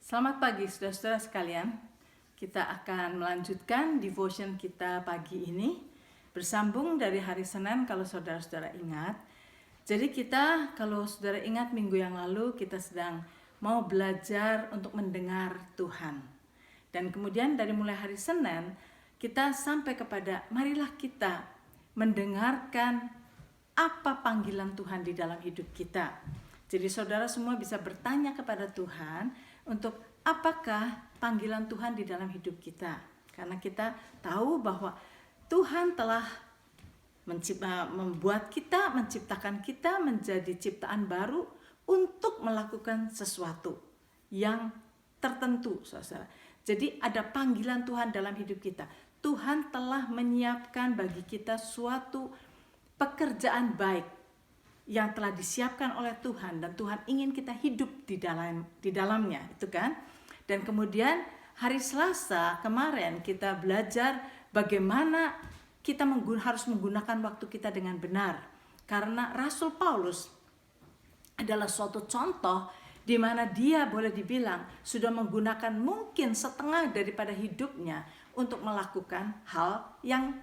Selamat pagi saudara-saudara sekalian. Kita akan melanjutkan devotion kita pagi ini, bersambung dari hari Senin kalau saudara-saudara ingat. Jadi kalau saudara ingat minggu yang lalu kita sedang mau belajar untuk mendengar Tuhan. Dan kemudian dari mulai hari Senin kita sampai kepada marilah kita mendengarkan apa panggilan Tuhan di dalam hidup kita. Jadi saudara semua bisa bertanya kepada Tuhan untuk apakah panggilan Tuhan di dalam hidup kita. Karena kita tahu bahwa Tuhan telah membuat kita, menciptakan kita menjadi ciptaan baru untuk melakukan sesuatu yang tertentu, saudara. Jadi ada panggilan Tuhan dalam hidup kita. Tuhan telah menyiapkan bagi kita suatu pekerjaan baik yang telah disiapkan oleh Tuhan, dan Tuhan ingin kita hidup di dalamnya, itu kan? Dan kemudian hari Selasa kemarin kita belajar bagaimana kita harus menggunakan waktu kita dengan benar. Karena Rasul Paulus adalah suatu contoh di mana dia boleh dibilang sudah menggunakan mungkin setengah daripada hidupnya untuk melakukan hal yang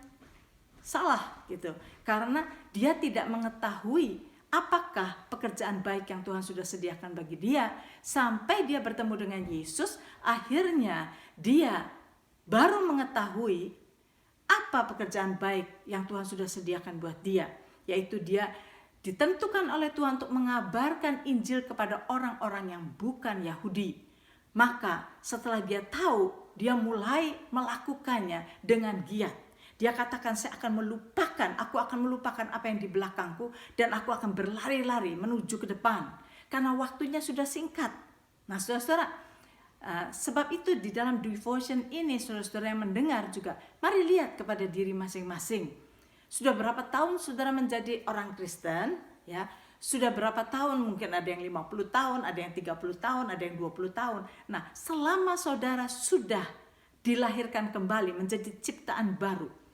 salah gitu. Karena dia tidak mengetahui apakah pekerjaan baik yang Tuhan sudah sediakan bagi dia. Sampai dia bertemu dengan Yesus, akhirnya dia baru mengetahui apa pekerjaan baik yang Tuhan sudah sediakan buat dia. Yaitu dia ditentukan oleh Tuhan untuk mengabarkan Injil kepada orang-orang yang bukan Yahudi. Maka setelah dia tahu, dia mulai melakukannya dengan giat. Dia katakan, aku akan melupakan apa yang di belakangku dan aku akan berlari-lari menuju ke depan. Karena waktunya sudah singkat. Nah saudara-saudara, sebab itu di dalam devotion ini saudara-saudara yang mendengar juga, mari lihat kepada diri masing-masing. Sudah berapa tahun saudara menjadi orang Kristen? Ya, sudah berapa tahun? Mungkin ada yang 50 tahun, ada yang 30 tahun, ada yang 20 tahun. Nah, selama saudara sudah dilahirkan kembali menjadi ciptaan baru,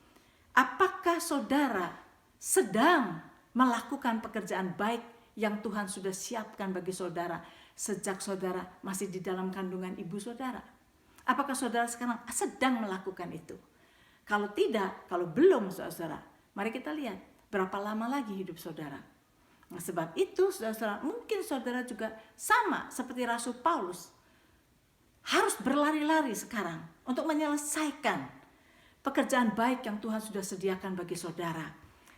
apakah saudara sedang melakukan pekerjaan baik yang Tuhan sudah siapkan bagi saudara sejak saudara masih di dalam kandungan ibu saudara? Apakah saudara sekarang sedang melakukan itu? Kalau tidak, kalau belum saudara, mari kita lihat berapa lama lagi hidup saudara. Nah, sebab itu saudara, mungkin saudara juga sama seperti Rasul Paulus, harus berlari-lari sekarang untuk menyelesaikan pekerjaan baik yang Tuhan sudah sediakan bagi saudara.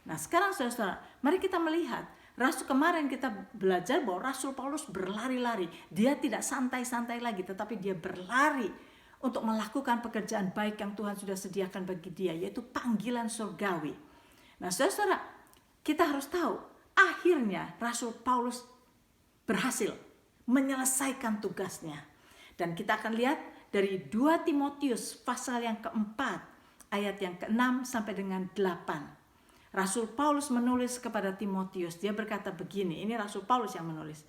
Nah sekarang saudara, mari kita melihat. Kemarin kita belajar bahwa Rasul Paulus berlari-lari. Dia tidak santai-santai lagi, tetapi dia berlari untuk melakukan pekerjaan baik yang Tuhan sudah sediakan bagi dia, yaitu panggilan surgawi. Nah saudara, kita harus tahu, akhirnya Rasul Paulus berhasil menyelesaikan tugasnya. Dan kita akan lihat dari 2 Timotius pasal yang keempat, ayat yang ke-6 sampai dengan 8. Rasul Paulus menulis kepada Timotius, dia berkata begini, ini Rasul Paulus yang menulis.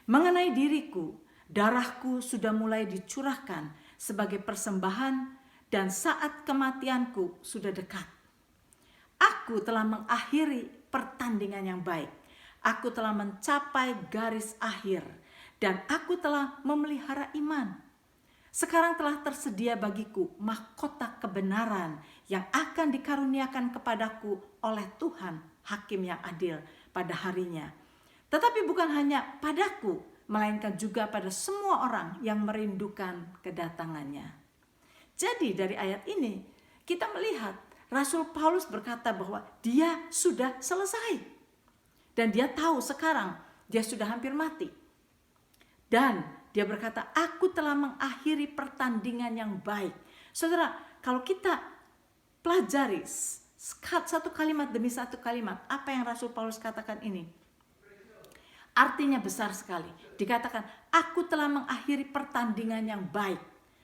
Mengenai diriku, darahku sudah mulai dicurahkan sebagai persembahan dan saat kematianku sudah dekat. Aku telah mengakhiri pertandingan yang baik. Aku telah mencapai garis akhir dan aku telah memelihara iman. Sekarang telah tersedia bagiku mahkota kebenaran yang akan dikaruniakan kepadaku oleh Tuhan, Hakim yang adil pada harinya. Tetapi bukan hanya padaku, melainkan juga pada semua orang yang merindukan kedatangannya. Jadi dari ayat ini kita melihat Rasul Paulus berkata bahwa dia sudah selesai. Dan dia tahu sekarang dia sudah hampir mati. Dan dia berkata, aku telah mengakhiri pertandingan yang baik. Saudara, kalau kita pelajari satu kalimat demi satu kalimat, apa yang Rasul Paulus katakan ini? Artinya besar sekali. Dikatakan, aku telah mengakhiri pertandingan yang baik.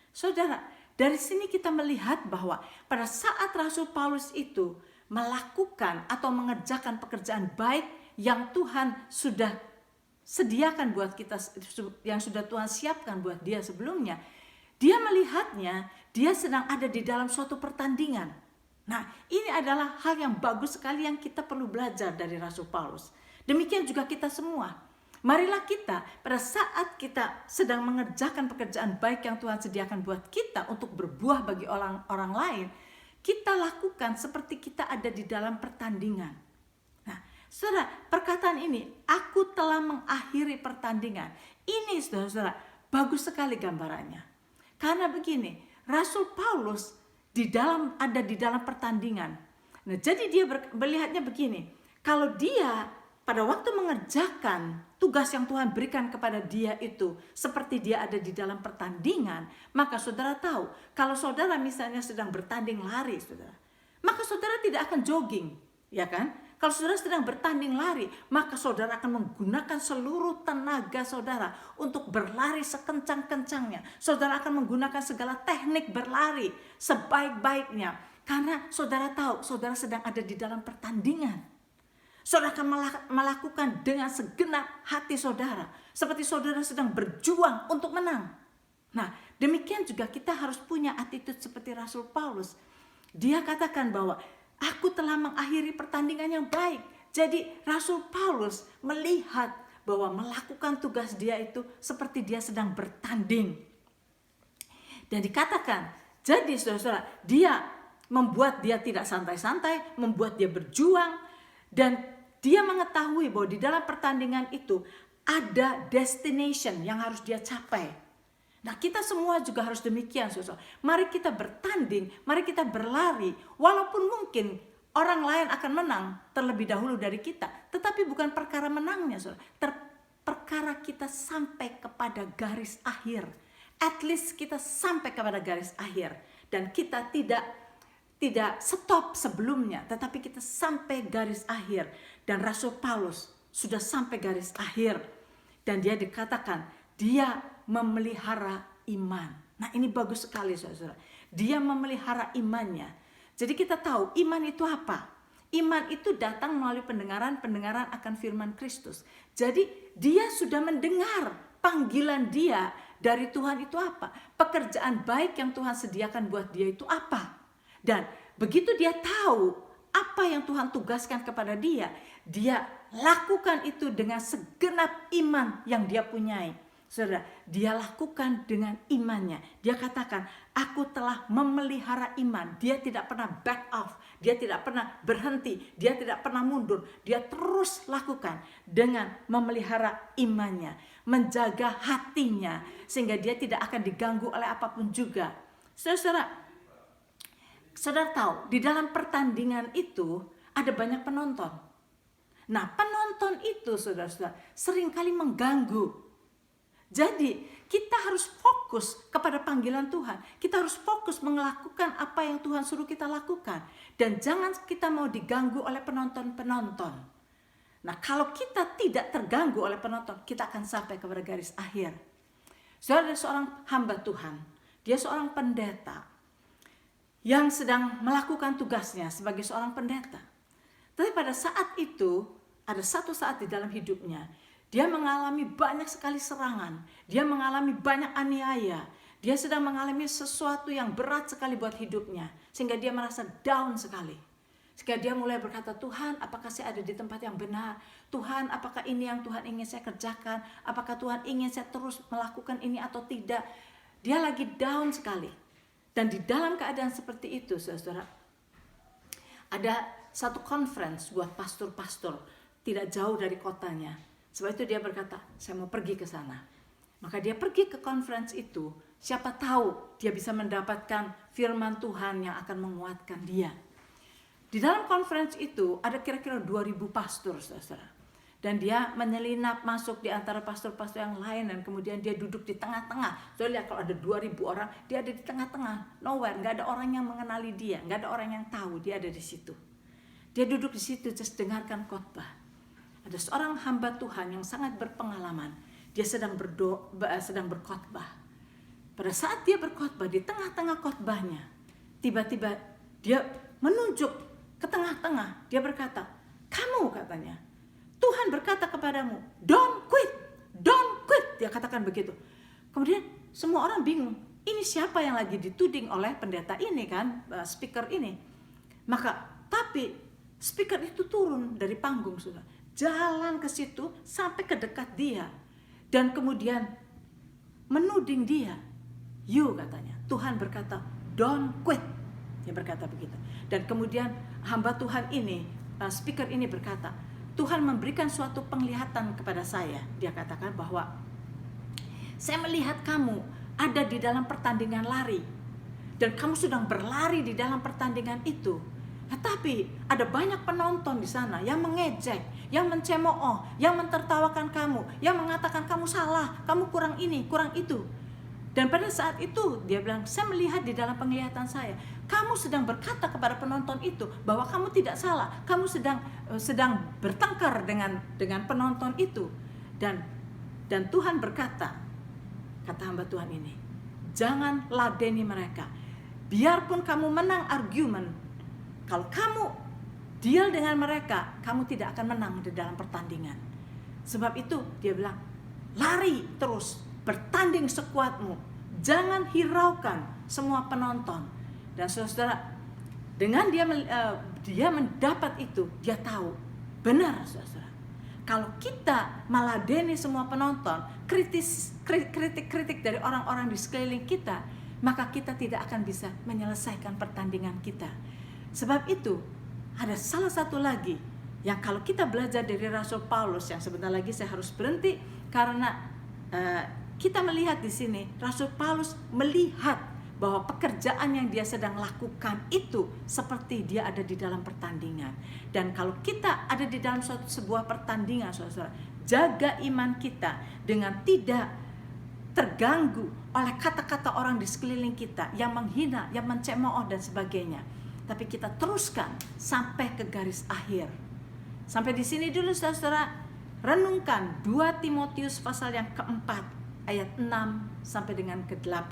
Saudara, dari sini kita melihat bahwa pada saat Rasul Paulus itu melakukan atau mengerjakan pekerjaan baik yang Tuhan sudah sediakan buat kita, yang sudah Tuhan siapkan buat dia sebelumnya, dia melihatnya, dia sedang ada di dalam suatu pertandingan. Nah, ini adalah hal yang bagus sekali yang kita perlu belajar dari Rasul Paulus. Demikian juga kita semua. Marilah kita pada saat kita sedang mengerjakan pekerjaan baik yang Tuhan sediakan buat kita untuk berbuah bagi orang lain, kita lakukan seperti kita ada di dalam pertandingan. Nah, saudara, perkataan ini, aku telah mengakhiri pertandingan. Ini saudara-saudara, bagus sekali gambarannya. Karena begini, Rasul Paulus ada di dalam pertandingan. Nah, jadi dia melihatnya begini, kalau dia pada waktu mengerjakan tugas yang Tuhan berikan kepada dia itu seperti dia ada di dalam pertandingan, maka saudara tahu, kalau saudara misalnya sedang bertanding lari, saudara, maka saudara tidak akan jogging, ya kan? Kalau saudara sedang bertanding lari, maka saudara akan menggunakan seluruh tenaga saudara untuk berlari sekencang-kencangnya. Saudara akan menggunakan segala teknik berlari sebaik-baiknya, karena saudara tahu saudara sedang ada di dalam pertandingan. Saudara akan melakukan dengan segenap hati saudara, seperti saudara sedang berjuang untuk menang. Nah, demikian juga kita harus punya attitude seperti Rasul Paulus. Dia katakan bahwa aku telah mengakhiri pertandingan yang baik. Jadi Rasul Paulus melihat bahwa melakukan tugas dia itu seperti dia sedang bertanding. Dan dikatakan, jadi saudara-saudara, dia membuat dia tidak santai-santai, membuat dia berjuang, dan dia mengetahui bahwa di dalam pertandingan itu ada destination yang harus dia capai. Nah, kita semua juga harus demikian, saudara. Mari kita bertanding, mari kita berlari, walaupun mungkin orang lain akan menang terlebih dahulu dari kita, tetapi bukan perkara menangnya, saudara. Perkara kita sampai kepada garis akhir. At least kita sampai kepada garis akhir, dan kita tidak stop sebelumnya, tetapi kita sampai garis akhir. Dan Rasul Paulus sudah sampai garis akhir, dan dia dikatakan dia memelihara iman. Nah, ini bagus sekali, saudara. Dia memelihara imannya. Jadi kita tahu iman itu apa? Iman itu datang melalui pendengaran akan firman Kristus. Jadi dia sudah mendengar panggilan dia dari Tuhan itu apa? Pekerjaan baik yang Tuhan sediakan buat dia itu apa? Dan begitu dia tahu apa yang Tuhan tugaskan kepada dia, dia lakukan itu dengan segenap iman yang dia punyai. Saudara, dia lakukan dengan imannya. Dia katakan, aku telah memelihara iman. Dia tidak pernah back off, dia tidak pernah berhenti, dia tidak pernah mundur. Dia terus lakukan dengan memelihara imannya, menjaga hatinya, sehingga dia tidak akan diganggu oleh apapun juga. Saudara tahu, di dalam pertandingan itu ada banyak penonton. Nah, penonton itu saudara-saudara seringkali mengganggu. Jadi kita harus fokus kepada panggilan Tuhan. Kita harus fokus melakukan apa yang Tuhan suruh kita lakukan. Dan jangan kita mau diganggu oleh penonton-penonton. Nah, kalau kita tidak terganggu oleh penonton, kita akan sampai kepada garis akhir. Saudara, ada seorang hamba Tuhan. Dia seorang pendeta yang sedang melakukan tugasnya sebagai seorang pendeta. Tapi pada saat itu, ada satu saat di dalam hidupnya, dia mengalami banyak sekali serangan, dia mengalami banyak aniaya, dia sedang mengalami sesuatu yang berat sekali buat hidupnya, sehingga dia merasa down sekali. Sehingga dia mulai berkata, Tuhan, apakah saya ada di tempat yang benar? Tuhan, apakah ini yang Tuhan ingin saya kerjakan? Apakah Tuhan ingin saya terus melakukan ini atau tidak? Dia lagi down sekali. Dan di dalam keadaan seperti itu, saudara, ada satu conference buat pastor-pastor tidak jauh dari kotanya. Sebab itu dia berkata, saya mau pergi ke sana. Maka dia pergi ke conference itu, siapa tahu dia bisa mendapatkan firman Tuhan yang akan menguatkan dia. Di dalam conference itu ada kira-kira 2.000 pastor, saudara. Dan dia menyelinap masuk di antara pastor-pastor yang lain, dan kemudian dia duduk di tengah-tengah. Soalnya kalau ada 2.000 orang, dia ada di tengah-tengah, nowhere, nggak ada orang yang mengenali dia, nggak ada orang yang tahu dia ada di situ. Dia duduk di situ, just dengarkan khotbah. Ada seorang hamba Tuhan yang sangat berpengalaman. Dia sedang berkhotbah. Pada saat dia berkhotbah, di tengah-tengah khotbahnya, tiba-tiba dia menunjuk ke tengah-tengah. Dia berkata, kamu, katanya, Tuhan berkata kepadamu, don't quit. Dia katakan begitu. Kemudian semua orang bingung. Ini siapa yang lagi dituding oleh pendeta ini kan, speaker ini. Tapi speaker itu turun dari panggung, saudara. jalan ke situ sampai ke dekat dia dan kemudian menuding dia. You, katanya, Tuhan berkata, don't quit. Dia berkata begitu. Dan kemudian hamba Tuhan ini, speaker ini berkata, Tuhan memberikan suatu penglihatan kepada saya. Dia katakan bahwa saya melihat kamu ada di dalam pertandingan lari dan kamu sedang berlari di dalam pertandingan itu. Tetapi ada banyak penonton di sana yang mengejek, yang mencemooh, yang mentertawakan kamu, yang mengatakan kamu salah, kamu kurang ini, kurang itu. Dan pada saat itu dia bilang, saya melihat di dalam penglihatan saya, kamu sedang berkata kepada penonton itu bahwa kamu tidak salah, kamu sedang bertengkar dengan penonton itu. Dan Tuhan berkata, kata hamba Tuhan ini, jangan ladeni mereka. Biarpun kamu menang argumen, kalau kamu deal dengan mereka, kamu tidak akan menang di dalam pertandingan. Sebab itu dia bilang, lari terus, bertanding sekuatmu, jangan hiraukan semua penonton. Dan saudara, dengan dia mendapat itu, dia tahu benar, saudara. Kalau kita meladeni semua penonton, kritik-kritik dari orang-orang di sekeliling kita, maka kita tidak akan bisa menyelesaikan pertandingan kita. Sebab itu, ada salah satu lagi yang kalau kita belajar dari Rasul Paulus, yang sebentar lagi saya harus berhenti karena kita melihat di sini Rasul Paulus melihat bahwa pekerjaan yang dia sedang lakukan itu seperti dia ada di dalam pertandingan. Dan kalau kita ada di dalam sebuah pertandingan, saudara, jaga iman kita dengan tidak terganggu oleh kata-kata orang di sekeliling kita yang menghina, yang mencemooh dan sebagainya. Tapi kita teruskan sampai ke garis akhir. Sampai di sini dulu, saudara. Renungkan 2 Timotius pasal yang keempat ayat 6 sampai dengan ke-8.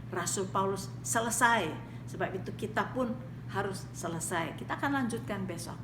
Rasul Paulus selesai. Sebab itu kita pun harus selesai. Kita akan lanjutkan besok.